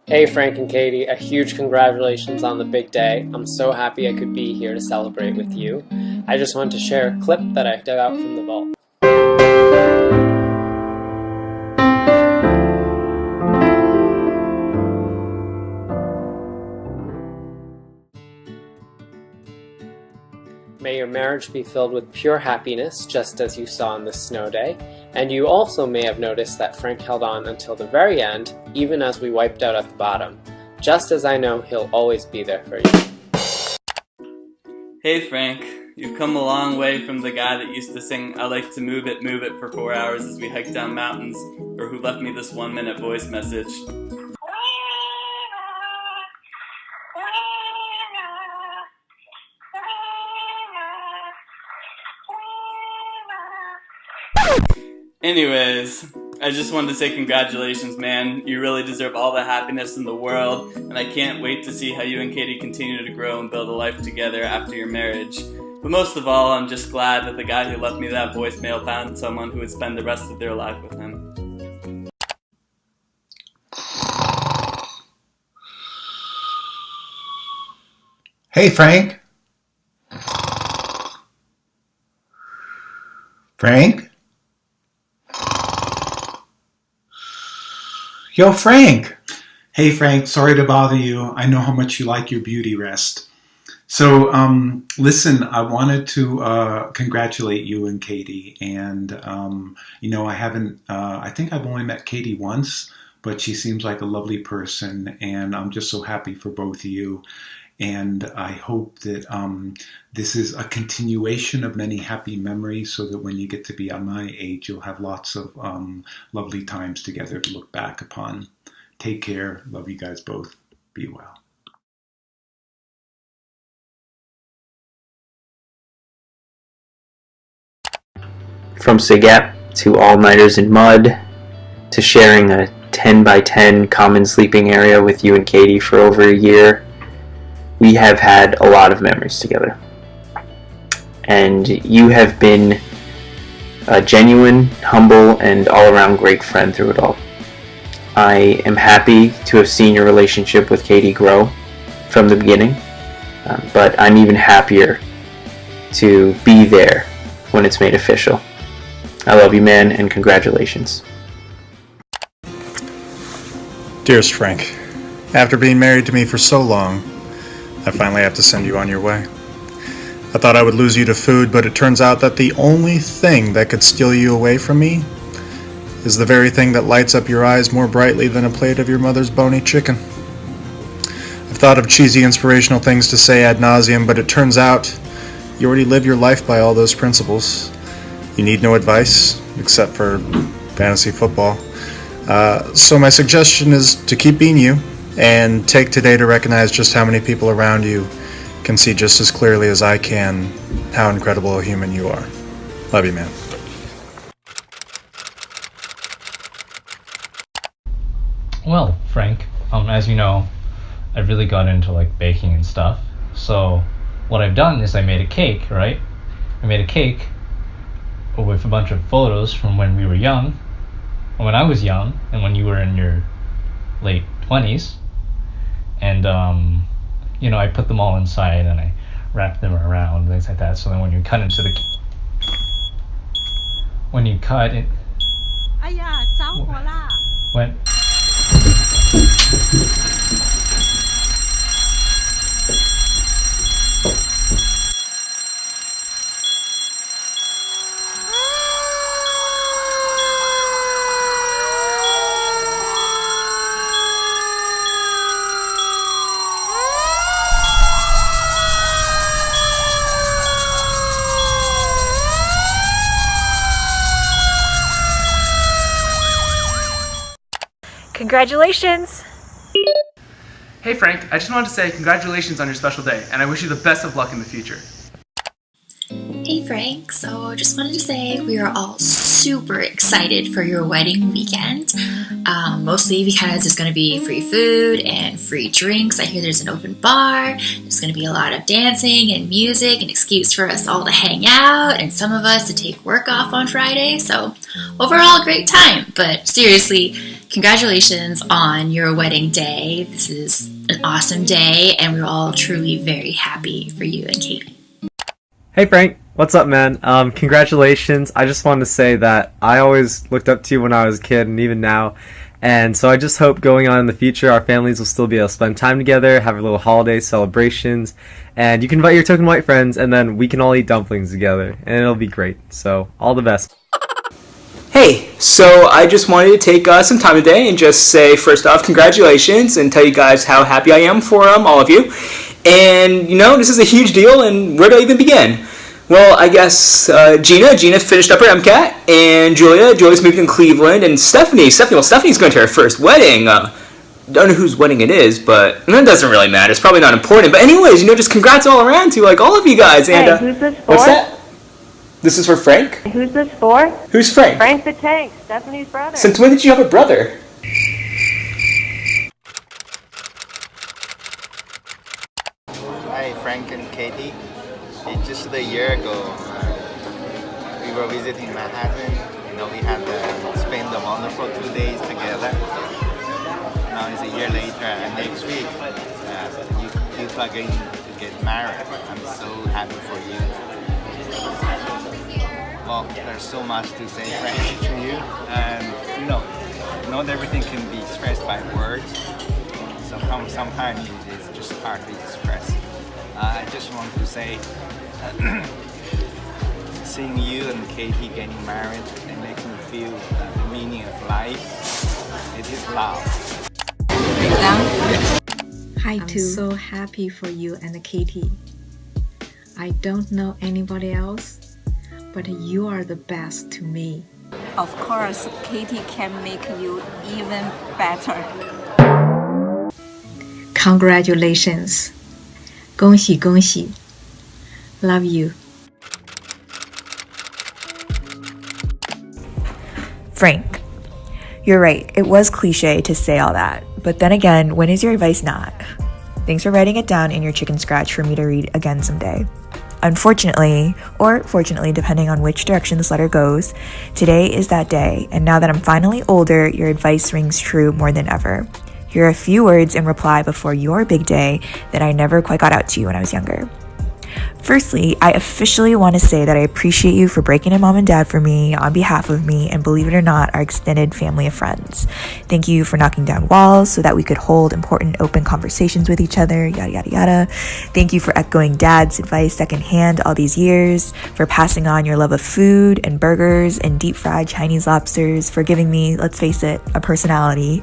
Hey Frank and Katie, a huge congratulations on the big day. I'm so happy I could be here to celebrate with you. I just wanted to share a clip that I dug out from the vault. May your marriage be filled with pure happiness, just as you saw on this snow day. And you also may have noticed that Frank held on until the very end, even as we wiped out at the bottom. Just as I know he'll always be there for you. Hey Frank, you've come a long way from the guy that used to sing "I like to move it" for 4 hours as we hiked down mountains, or who left me this 1-minute voice message. Anyways, I just wanted to say congratulations, man. You really deserve all the happiness in the world, and I can't wait to see how you and Katie continue to grow and build a life together after your marriage. But most of all, I'm just glad that the guy who left me that voicemail found someone who would spend the rest of their life with him. Hey, Frank. Frank? Yo, Frank! Hey, Frank, sorry to bother you. I know how much you like your beauty rest. So, listen, I wanted to congratulate you and Katie. And, I think I've only met Katie once, but she seems like a lovely person. And I'm just so happy for both of you. And I hope that this is a continuation of many happy memories so that when you get to be at my age, you'll have lots of lovely times together to look back upon. Take care. Love you guys both. Be well. From SIGAP to all-nighters in mud to sharing a 10 by 10 common sleeping area with you and Katie for over a year, we have had a lot of memories together. And you have been a genuine, humble, and all-around great friend through it all. I am happy to have seen your relationship with Katie grow from the beginning, but I'm even happier to be there when it's made official. I love you, man, and congratulations. Dearest Frank, after being married to me for so long, I finally have to send you on your way. I thought I would lose you to food, but it turns out that the only thing that could steal you away from me is the very thing that lights up your eyes more brightly than a plate of your mother's bony chicken. I've thought of cheesy inspirational things to say ad nauseum, but it turns out you already live your life by all those principles. You need no advice, except for fantasy football. So my suggestion is to keep being you, and take today to recognize just how many people around you can see just as clearly as I can how incredible a human you are. Love you, man. Well, Frank, as you know, I've really got into baking and stuff. So what I've done is I made a cake, right? I made a cake with a bunch of photos from when we were young, when I was young, and when you were in your late 20s. And I put them all inside and I wrapped them around, things like that, so then when you cut into it, when Congratulations! Hey Frank, I just wanted to say congratulations on your special day, and I wish you the best of luck in the future. Hey Frank, so just wanted to say we are all super excited for your wedding weekend, mostly because there's going to be free food and free drinks. I hear there's an open bar. There's going to be a lot of dancing and music, an excuse for us all to hang out and some of us to take work off on Friday. So overall, great time. But seriously, congratulations on your wedding day. This is an awesome day, and we're all truly very happy for you and Katie. Hey Frank, what's up, man? Congratulations. I just wanted to say that I always looked up to you when I was a kid and even now. And so I just hope going on in the future our families will still be able to spend time together, have a little holiday celebrations, and you can invite your token white friends and then we can all eat dumplings together and it'll be great. So all the best. Hey, so I just wanted to take some time today and just say first off congratulations and tell you guys how happy I am for all of you. And, this is a huge deal, and where do I even begin? Well, I guess Gina finished up her MCAT, and Julia's moved in Cleveland, and Stephanie's going to her first wedding. Don't know whose wedding it is, but that doesn't really matter. It's probably not important. But anyways, just congrats all around to, all of you guys. And, hey, who's this for? What's that? This is for Frank. Who's this for? Who's Frank? Frank the Tank, Stephanie's brother. Since when did you have a brother? Hi, Frank and Katie. Just a year ago, we were visiting Manhattan. We had spent a wonderful 2 days together. Now it's a year later, and next week you two are going to get married. I'm so happy for you. Well, there's so much to say, Frank, to you, and not everything can be expressed by words. Sometimes it's just hard to express. I just want to say, seeing you and Katie getting married, it makes me feel the meaning of life. It is love. Hi, I'm so happy for you and Katie. I don't know anybody else, but you are the best to me. Of course, Katie can make you even better. Congratulations. 恭喜恭喜. Love you. Frank, you're right. It was cliche to say all that. But then again, when is your advice not? Thanks for writing it down in your chicken scratch for me to read again someday. Unfortunately, or fortunately, depending on which direction this letter goes, today is that day, and now that I'm finally older, your advice rings true more than ever. Here are a few words in reply before your big day that I never quite got out to you when I was younger. Firstly, I officially want to say that I appreciate you for breaking in mom and dad for me on behalf of me and, believe it or not, our extended family of friends. Thank you for knocking down walls so that we could hold important open conversations with each other, yada yada yada. Thank you for echoing dad's advice secondhand all these years, for passing on your love of food and burgers and deep fried Chinese lobsters, for giving me, let's face it, a personality.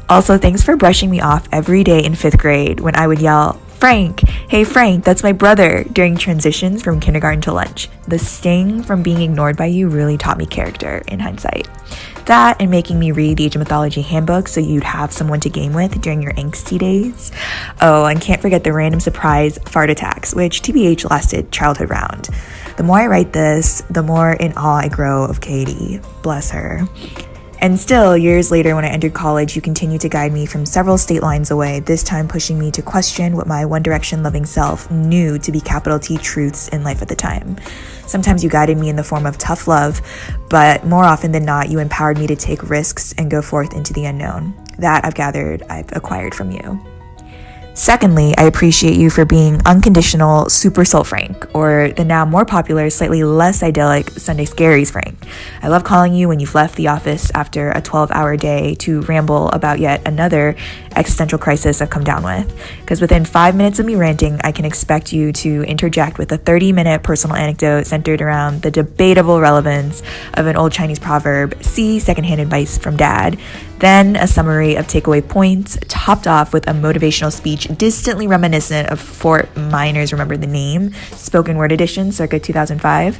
Also, thanks for brushing me off every day in 5th grade when I would yell, Frank, hey Frank, that's my brother, during transitions from kindergarten to lunch. The sting from being ignored by you really taught me character in hindsight. That and making me read the Age of Mythology handbook so you'd have someone to game with during your angsty days. Oh, and can't forget the random surprise fart attacks, which TBH lasted childhood round. The more I write this, the more in awe I grow of Katie. Bless her. And still, years later when I entered college, you continued to guide me from several state lines away, this time pushing me to question what my One Direction loving self knew to be capital T truths in life at the time. Sometimes you guided me in the form of tough love, but more often than not, you empowered me to take risks and go forth into the unknown. That I've acquired from you. Secondly, I appreciate you for being unconditional Super Soul Frank, or the now more popular, slightly less idyllic Sunday Scaries Frank. I love calling you when you've left the office after a 12-hour day to ramble about yet another existential crisis I've come down with. Because within 5 minutes of me ranting, I can expect you to interject with a 30-minute personal anecdote centered around the debatable relevance of an old Chinese proverb, see secondhand advice from dad. Then a summary of takeaway points, topped off with a motivational speech distantly reminiscent of Fort Miners Remember the Name, spoken word edition circa 2005.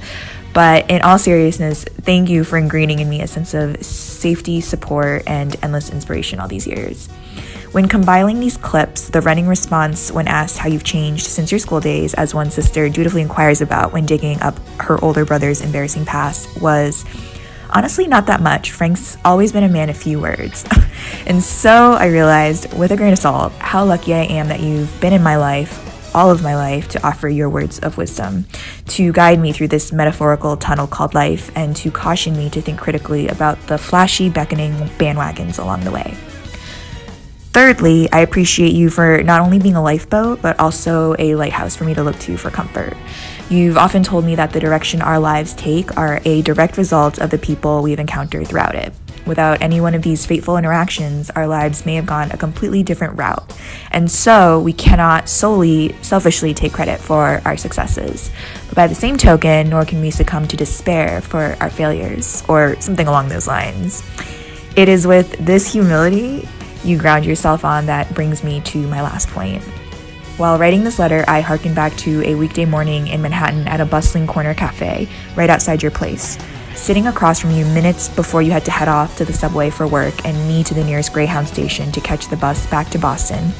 But in all seriousness, thank you for ingraining in me a sense of safety, support, and endless inspiration all these years. When compiling these clips, the running response when asked how you've changed since your school days, as one sister dutifully inquires about when digging up her older brother's embarrassing past, was, Honestly, not that much. Frank's always been a man of few words. And so I realized, with a grain of salt, how lucky I am that you've been in my life, all of my life, to offer your words of wisdom, to guide me through this metaphorical tunnel called life, and to caution me to think critically about the flashy, beckoning bandwagons along the way. Thirdly, I appreciate you for not only being a lifeboat, but also a lighthouse for me to look to for comfort. You've often told me that the direction our lives take are a direct result of the people we've encountered throughout it. Without any one of these fateful interactions, our lives may have gone a completely different route. And so we cannot solely, selfishly take credit for our successes. But by the same token, nor can we succumb to despair for our failures, or something along those lines. It is with this humility you ground yourself on that brings me to my last point. While writing this letter, I harken back to a weekday morning in Manhattan at a bustling corner cafe right outside your place. Sitting across from you minutes before you had to head off to the subway for work and me to the nearest Greyhound station to catch the bus back to Boston,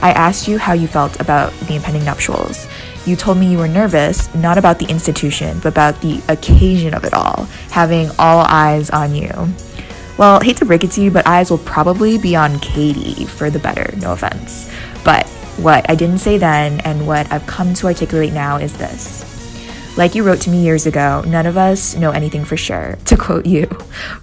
I asked you how you felt about the impending nuptials. You told me you were nervous, not about the institution, but about the occasion of it all, having all eyes on you. Well, hate to break it to you, but eyes will probably be on Katie for the better, no offense. But what I didn't say then, and what I've come to articulate now, is this. Like you wrote to me years ago, none of us know anything for sure, to quote you.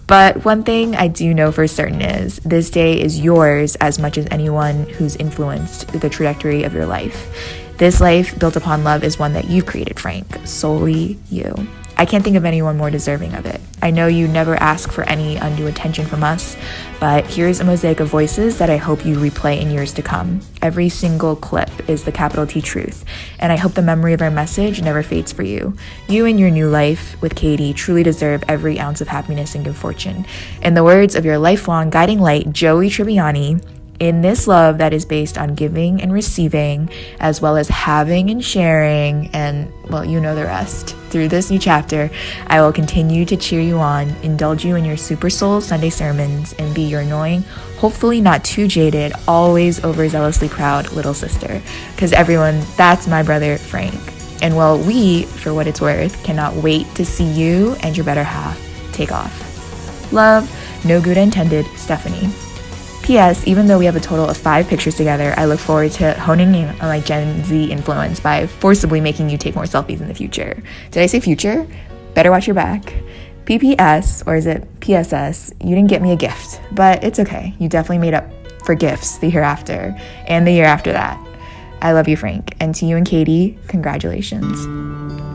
But one thing I do know for certain is, this day is yours as much as anyone who's influenced the trajectory of your life. This life built upon love is one that you've created, Frank, solely you. I can't think of anyone more deserving of it. I know you never ask for any undue attention from us, but here's a mosaic of voices that I hope you replay in years to come. Every single clip is the capital T truth, and I hope the memory of our message never fades for you. You and your new life with Katie truly deserve every ounce of happiness and good fortune. In the words of your lifelong guiding light, Joey Tribbiani, in this love that is based on giving and receiving, as well as having and sharing, and, well, you know the rest. Through this new chapter, I will continue to cheer you on, indulge you in your super soul Sunday sermons, and be your annoying, hopefully not too jaded, always overzealously proud little sister. Because everyone, that's my brother, Frank. And well, we, for what it's worth, cannot wait to see you and your better half take off. Love, no good intended, Stephanie. P.S. Even though we have a total of 5 pictures together, I look forward to honing in on my Gen Z influence by forcibly making you take more selfies in the future. Did I say future? Better watch your back. PPS, or is it PSS, you didn't get me a gift, but it's okay. You definitely made up for gifts the year after, and the year after that. I love you, Frank. And to you and Katie, congratulations.